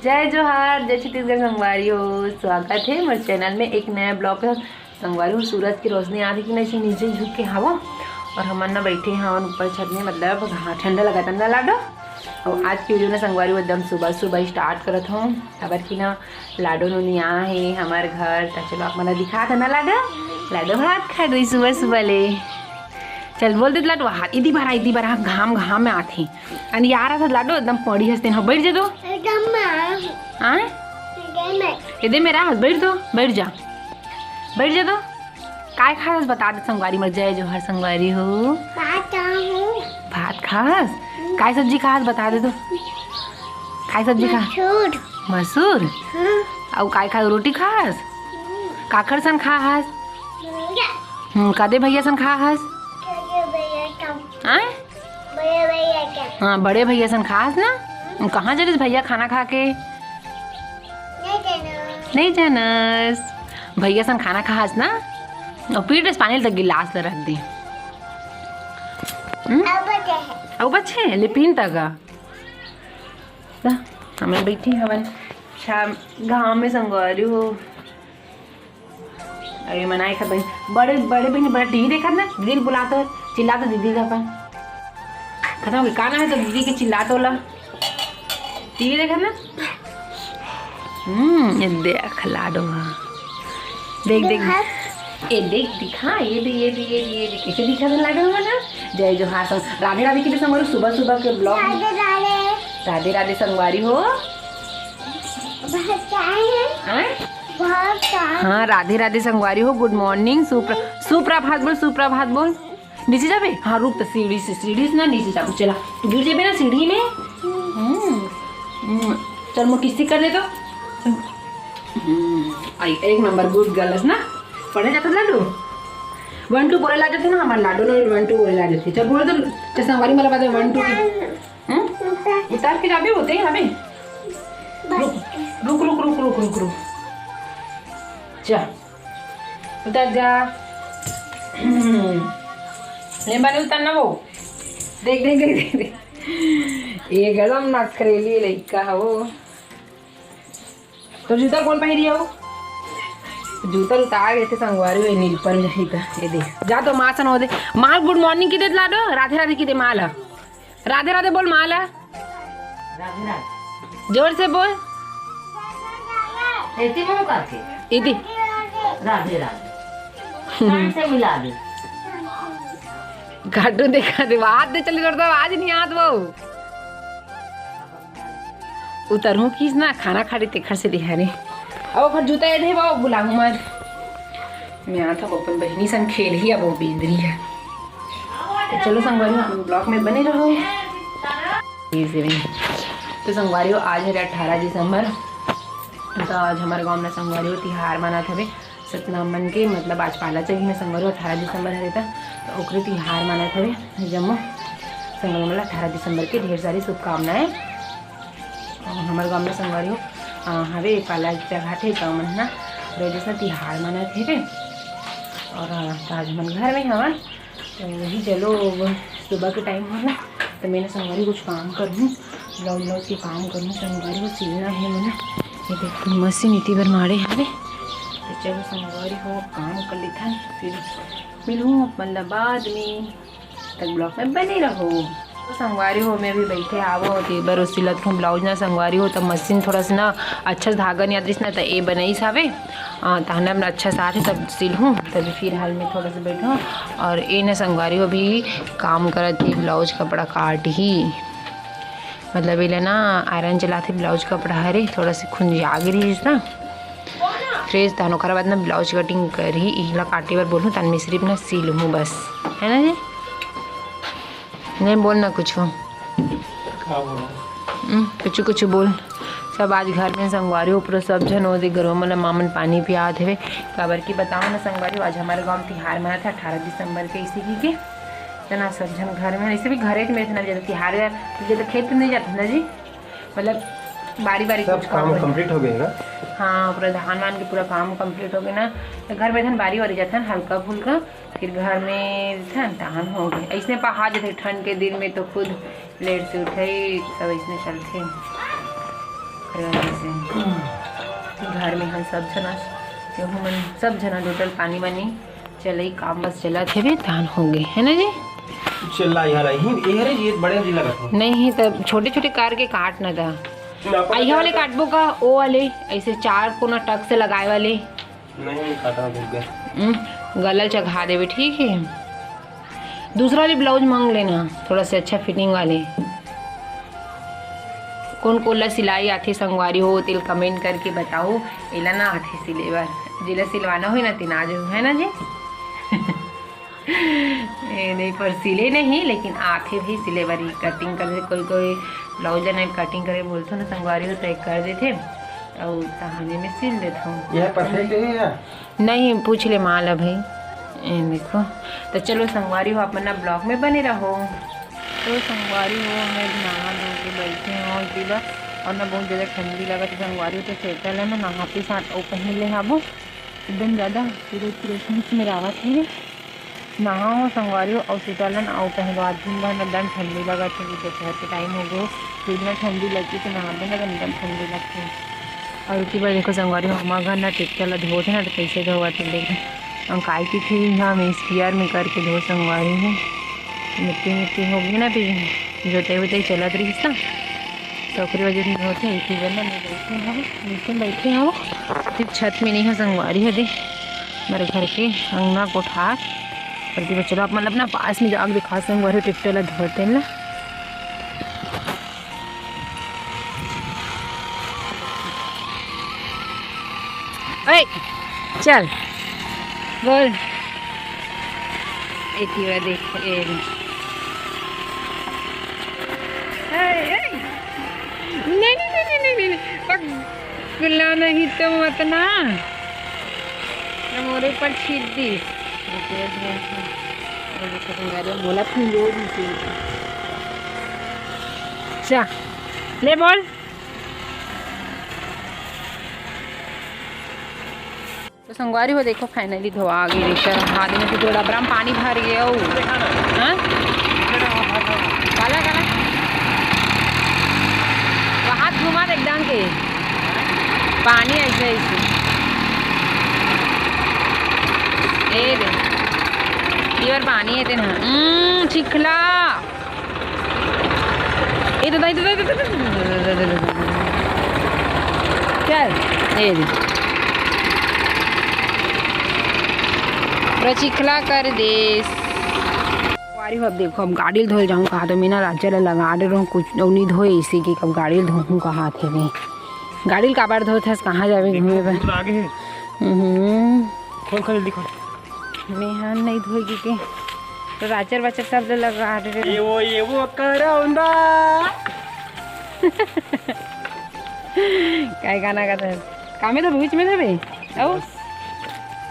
जय जोहार, जय छत्तीसगढ़ संगवारी हो। स्वागत है मेरे चैनल में एक नया ब्लॉग है। संगवारी हो सूरज की रोशनी आ रही कि नहीं नीचे झुक के हवा और हम ना बैठे हैं ऊपर छत में, मतलब हाँ ठंडा लगा था ना लाडो। और आज की वीडियो ना संगवारी हो एकदम सुबह सुबह स्टार्ट करत हूँ। खबर की ना लाडो नुनिया है हमारे घर, तो चलो आप मला दिखा था ना लाडो। लाडो भात खा रही सुबह सुबह ले। चल बोल दे लाडो हाथ इधी बार घाम घाम में आते और आ रहा था लाडो एकदम पड़ी हंसते हैं। बैठ जा दो इधे मेरा हंस बैठ जा दो। काय खास बता दे संगवारी मर जय जोहर संगवारी हो। भात खास काय सब्जी खास बता दे तो। काय सब्जी खा मसूर और काय खा रोटी खास काकर सन खास कदे भैया सन खास हाँ बड़े भैया सन खास ना। कहाँ चलिस भैया खाना खा के नहीं जानस भैया सन खाना खास ना। और पीठ पानी तक गिलास रख दी अब बच्चे लिपिन तक हमें बैठी हवन शाम गाँव में संगवारी हो। अरे मनाए खा बड़े बहन बड़ा टीवी देखा ना। दीदी बुला तो चिल्ला तो दीदी का अपन खत्म हो गया काना है तो दीदी के चिल्ला तो ला टीवी देखा ना। ये देख लाडो देख ये देख दिखा ये कैसे दिखा था लाडो ना। जय जोहार संग राधे राधे के लिए संगवारी सुबह सुबह के ब्लॉग राधे राधे संगवारी हो। हाँ राधे राधे संगवारी हो। गुड मॉर्निंग सुप्रभात बोल नीचे जाबे। हाँ रुक तो सीढ़ी से ना नीचे जाबे। चला तू गिर जाबे ना सीढ़ी में। चल मैं किस्ती कर दे तो। आई एक नंबर गुड गर्ल्स ना पढ़े जाता लाडू 1 2 बोले ला जाते ना हमारे लाडू ने 1 2 बोले ला जाते। चल बोल तो संगवारी मला बात 1 2 की उतार के जाबे होते हैं हमें। रुक जा उतर जा नहीं बने उतरना वो देख ये गलम नखरेली लड़का है वो। तो जूता कौन पहनी हो जूता उतार गए थे संगवारी हुए नीलपन जही का ये देख जा तो माँ सन हो दे माल। गुड मॉर्निंग की दे लाडो राधे राधे की दे माल है राधे राधे बोल माल है जोर से बोल इति राधे राधे से मिला दे गाडू देखा दे हाथ दे चले जोड़ आज नहीं हाथ वो उतरू किस ना खाना खा रही तेखर से दिखा रहे अब फिर जूता ये वो बुलाऊ मर मैं आता अपन बहनी संग खेल ही अब वो बेंदरी है। तो चलो संगवारी ब्लॉग में बने रहो। तो संगवारी आज है 18 दिसंबर। तो आज हमारे गांव में संगवारी तिहार मना था सतनामन के, मतलब आज पाला चढ़ी में संगवारी 18 दिसंबर है था तो ओकरे तिहार मना था जम्मू संगवारी मतलब 18 दिसंबर के ढेर सारी शुभकामनाएं। हमारे गांव में संगवारी हो हवे पाला घाट है गाँव मन ना जैसा तिहार मना थे और आज हम घर में हवा। तो वही चलो सुबह के टाइम हो ना तो मैंने संगवारी कुछ काम करूँ ब्लाउज के काम करूँ संगवारी को सिलना है मैंने ये देखो मशीन इतनी बार मारे हमें। तो चलो संगवारी हो काम कर लेता फिर मिलूँ मतलब बाद में तक ब्लॉग में बने रहो। तो संगवारी हो मैं भी बैठे आवो तो बार सिलत हूँ ब्लाउज ना संगवारी हो तब मशीन थोड़ा सा ना अच्छा धागा नहीं आती ना तो ये बनाई सावे ताना में अच्छा साथ है तब सिल हूँ तभी फिर हाल में थोड़ा सा बैठा और ये ना संगवारी हो भी काम करत थी ब्लाउज कपड़ा काट ही मतलब ये ना आयरन चलाते ब्लाउज कपड़ा हरे थोड़ा सी खुंजा गिरी ना फ्रेश तानो खरा बाद ना ब्लाउज कटिंग कर ही इला काटे बार बोलूँ तान में सिर्फ ना सिल हूँ बस है ना जी नहीं बोलना कुछ हो कुछ बोल सब आज घर में संगवारी हो पूरा सब जन हो दे घरों मतलब मामन पानी पिया थे काबर की बताओ ना संगवारी हो आज हमारे गाँव तिहार मना था 18 दिसंबर के इसी की जना सब जन घर में ऐसे भी घरे में इतना जाता तिहार तो खेत नहीं जाते ना जी मतलब बारी कुछ काम कंप्लीट हो गया। हाँ पूरा धान वान के पूरा काम कंप्लीट हो गया ना तो घर में बारी वारी जाता है हल्का फुल्का फिर घर में धान हो गए ऐसे पहा जाते ठंड के दिन में तो खुद लेट से उठे सब ऐसे चलते ओखरे वजह से घर में हम सब जना केहू मन सब जना टोटल पानी वानी चलई काम बस चला थे भी धान हो गए है ना जी। चला यार ये बड़े जी लगा था नहीं तब छोटे छोटे कार के काट ना था अहिया वाले काटबो का ओ वाले ऐसे 4 कोना टक से लगाए वाले नहीं काटा भूल गया गला चढ़ा देवे ठीक है। दूसरा वाले ब्लाउज मांग लेना थोड़ा सा अच्छा फिटिंग वाले। कौन कोला सिलाई आथे संगवारी हो तिल कमेंट करके बताओ एला ना आथे सिलेबर जिला सिलवाना हो ना तिना जो है ना जी नहीं पर सिले नहीं लेकिन आथे भी सिलेबर ही कटिंग कर कोई कोई ब्लाउज नहीं कटिंग करे बोलते ना संगवारी हो तय कर देते और तहाने में सिल देता हूँ। यह परफेक्ट है या नहीं पूछ ले माल है भाई देखो। तो चलो संगवारी हो आप अपना ब्लॉग में बने रहो। तो संगवारी हो मैं नहा धो के बैठे हैं और दिला और ना बहुत ज़्यादा ठंडी लगा तो संगवारी हो तो स्वेटर है ना नहा के साथ और पहन ले हाँ वो एकदम ज़्यादा पूरे में रावत है नहा हो संगवारी हो और स्वेटर ना और पहन लो। आज दिन भर एकदम ठंडी लगा थी दोपहर के टाइम हो गए फिर ना ठंडी लगती तो नहा देना तो एकदम ठंडी लगती है। और उसके बाद देखो संगवारी हो हमारे घर ना टेक्टर ला धोते ना तो कैसे धोवा थे देख हम काय की थी हम स्पीयर में करके धो संगवारी है मिट्टी मिट्टी होगी ना फिर जोते होते चलत रही ना टोकरी वजह से होते एक ही ना बैठे हो नीचे बैठे हो फिर छत में नहीं हो संगवारी है दे मेरे घर के अंगना कोठार पर चलो आप मतलब ना पास में जाकर दिखा संगवारी टिकटो ला धोते ना। ओए चल बोल इतनी बार देख नहीं पगला नहीं तो मत ना मोरे ऊपर छीट दी बोला चा ले बोल। तो संगवारी हो देखो फाइनली धोआ आ गई रिक्शा हाथ में तो थोड़ा बराम पानी भर गया हो हाँ काला काला हाथ घुमा दे एकदम के पानी ऐसे ऐसे ए दे ये बार पानी है ना चिखला इधर चल ए दे चिखला कर दे। अब देखो अब गाड़ी धोए जाऊँ कहा तो मैं ना राज्य लगा दे रहा हूँ कुछ नहीं धोए इसी की कब गाड़ी धोऊँ कहा थे मैं गाड़ी का बार धोते कहाँ जावे घूमे पर मैं हाँ नहीं धोएगी के तो राचर वाचर सब लगा दे वो करौंदा क्या गाना गाता कामे तो बीच में थे भाई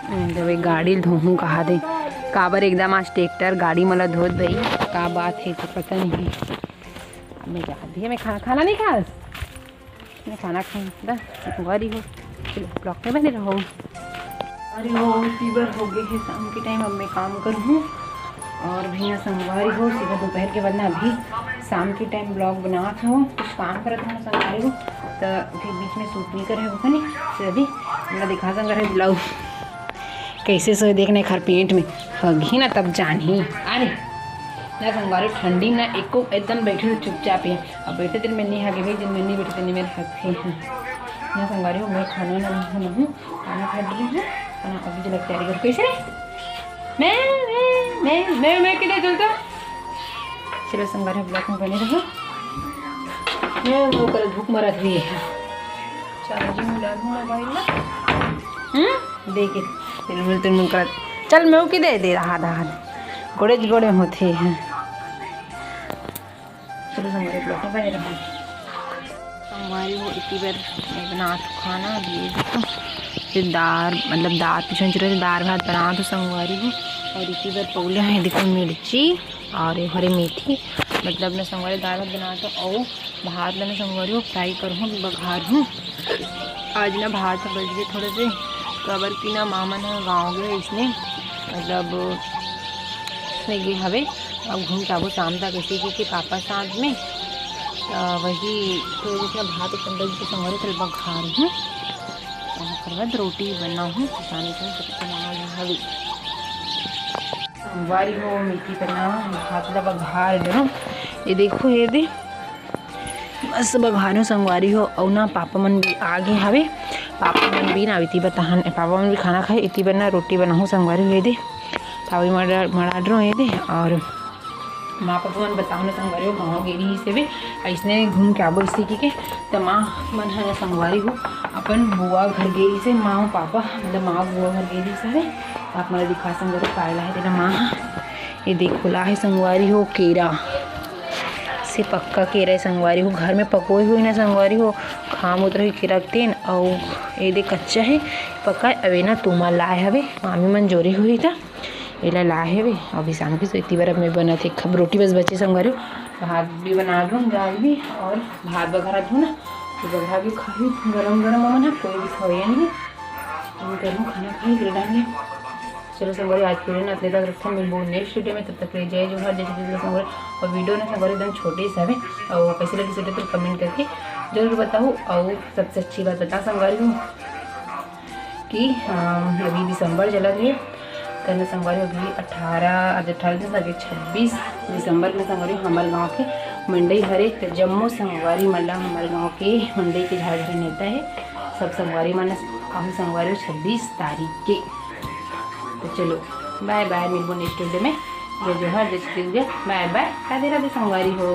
तो भाई गाड़ी धोऊँ कहा दे काबर एकदम आज ट्रैक्टर गाड़ी मला धोत भाई का बात है तो पता नहीं। अब मैं जाती है मैं खाना नहीं खा मैं खाना खाऊँ संगवारी हो ब्लॉक में बने रहो। अरे हो फीवर हो गए है शाम के टाइम अब मैं काम करूँ और भैया संगवारी हो सीधा दोपहर के बाद ना अभी शाम के टाइम ब्लॉग बना था कुछ काम कर था संगवारी हो तो फिर बीच में सूट नहीं करे वो नहीं तो अभी मैं दिखा संग रहे ब्लाउज कैसे सोए देखने खर पेट में हगी ना तब जान ही अरे ना संगवारी ठंडी ना एको एकदम बैठे चुपचाप है अब बैठे दिन में नहीं हगे भाई जिन में नहीं बैठे दिन मेरे हक है ना संगवारी हो मैं खाना ना हूँ खाना खा रही हूँ खाना अभी जो तैयारी कर कैसे मैं किधर चलता चलो संगवारी ब्लॉक में बने रहो मैं वो कल भूख मरा हुई है चार्जिंग में डालूँ मोबाइल में देखे तिलमुल कर चल मैं की दे दे रहा हाथ गोड़े गोड़े होते हैं। चलो संगवारी ब्लॉक में बने रहो संगवारी हो इतनी बार बना तो खाना दिए देखो फिर दाल मतलब दाल पिछन चुरे दाल भात बना तो संगवारी हो और इतनी बार पौले हैं देखो मिर्ची और हरी मेथी मतलब ना संगवारी दाल भात बना तो और भात लेना संगवारी हो फ्राई करूँ बघार हूँ आज ना भात बच गए थोड़े से कबर की ना मामा ना गाँव गए इसने मतलब गए हवे अब घूम जाबो शाम तक इसी के पापा साथ में वही तो जितना भात पंद्रह जी संगवारी तल बखा रही हूँ बाद रोटी बना हूँ किसानी से हवी संगवारी हो मीठी करना भात ला बघार दे ये देखो ये दे बस बघारो संगवारी हो और ना पापा मन भी आगे हवे पापा मन भी ना इति बताहन पापा मन भी खाना खाए इति बना रोटी बनाऊँ संगवारी हो ये दे तावी मड़ा ड्रो ये दे और माँ पापा मन बताओ ना संगवारी हो गाँव गेली से भी ऐसने घूम के आबो इसी के तो माँ मन है संगवारी हो अपन बुआ घर गेली से माँ पापा मतलब माँ बुआ घर गेली से आप मैं दिखा संगवारी पायला है तेरा माँ ये देखो ला है संगवारी हो केरा से पक्का केरा है संगवारी हो घर में पकोई हुई ना संगवारी हो खाम उतर हुई केरा तेन और ये दे कच्चा है पक्का अवे ना तुमा लाए हवे मामी मन जोरी हुई था एला लाए हवे अभी शाम की इतनी बार मैं बना थे खब रोटी बस बचे संगवारी भात भी बना दूँ दाल भी और भात बघारा दूँ ना तो बघा भी खाई गरम गरम मन है कोई भी खाए नहीं करूँ खाना खाई फिर डालेंगे चलो संगवारी आज के लिए ना इतने तक रखते हैं मिलबो नेक्स्ट वीडियो में तब तक जय जोहार जय श्री संगवारी और वीडियो ना संगवारी एकदम छोटे से है और कैसे लगी छोटे तो कमेंट करके जरूर बताओ और सबसे अच्छी बात बता संगवारी हूँ कि अभी दिसंबर चला गया कल संगवारी अभी 18 दिन लगे 26 दिसंबर में संगवारी हमारे गाँव के मंडई हरे तो जम्मू संगवारी मल्ला हमारे गाँव के मंडई के झाड़ नेता है सब संगवारी मन आऊ संगवारी 26 तारीख के तो चलो बाय बाय मिलबो नेक्स्ट वीडियो में जय जोहार जय छत्तीसगढ़ बाय बाय राधे राधे संगवारी हो।